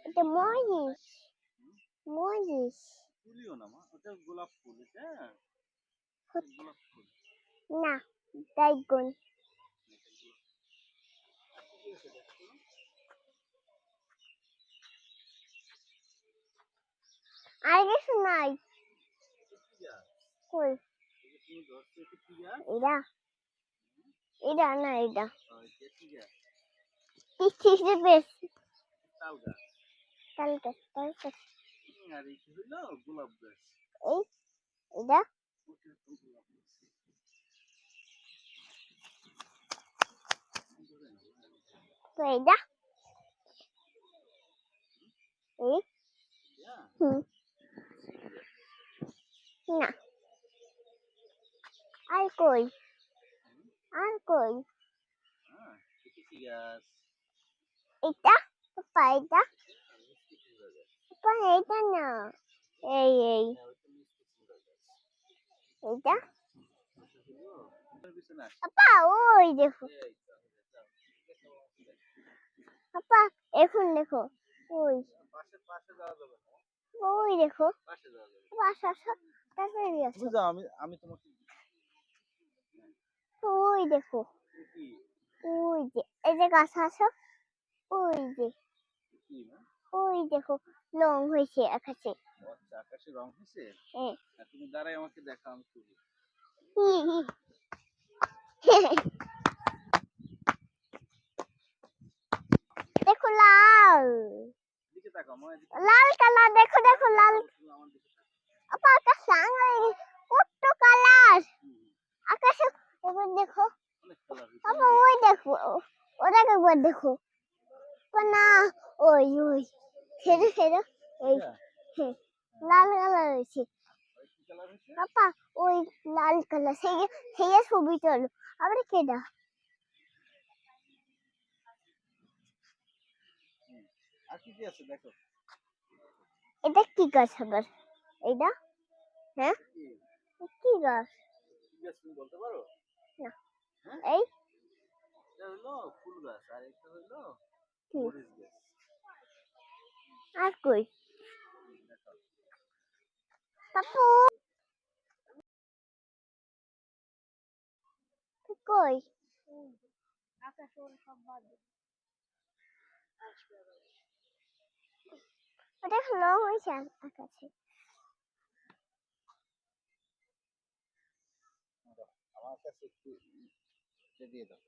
এটা মরিচ মরিচ তুলিও না মা, ওটা গোলাপ ফুল। এটা গোলাপ ফুল না, বেগুন। আর কিছু নাই। কই এটা এটা না, এটা কিসে বেশি তাল গাছ। তাল গাছ তাল গাছ। আর এই হইলো গোলাপ গাছ। এই এটা তো এটা এই না আর কই আর কই এটা পাপা এটা পাপা এটা না এই এই এটা পাপা ওই দেখো পাপা এখন দেখো ওই ওই দেখো পাশে আসো তাড়াতাড়ি আসো আমি তোমাকে ওই দেখো ওই যে এই যে গাছ আসো ওই যে ওই দেখো রং হয়েছে আকাশে। আচ্ছা, আকাশে রং হয়েছে। হ্যাঁ তুমি দাঁড়াই আমাকে দেখা, আমি তুলি। দেখো লাল দিকে তাকাও মা, লাল কালার দেখো দেখো লাল আপা আকাশে কত কালার আকাশে এবার দেখো আপা ওই দেখো ওটাকে একবার দেখো না ওই ওই ছেড়ে ছেড়ে এই লাল কালার হয়েছে পাপা ওই লাল কালার সেই সেই ছবি তোলো আবার কেডা আর কি কি আছে দেখো। এটা কি গাছ আবার এইটা হ্যাঁ কি গাছ তুমি বলতে পারো না এই এটা হলো ফুল গাছ, আর এটা হলো কি মরিচ গাছ। আর কই পাপু কই আকাশ ওর সব বাদ ওটা রং হয়েছে আকাশে। আমার কাছে একটু দিয়ে দাও।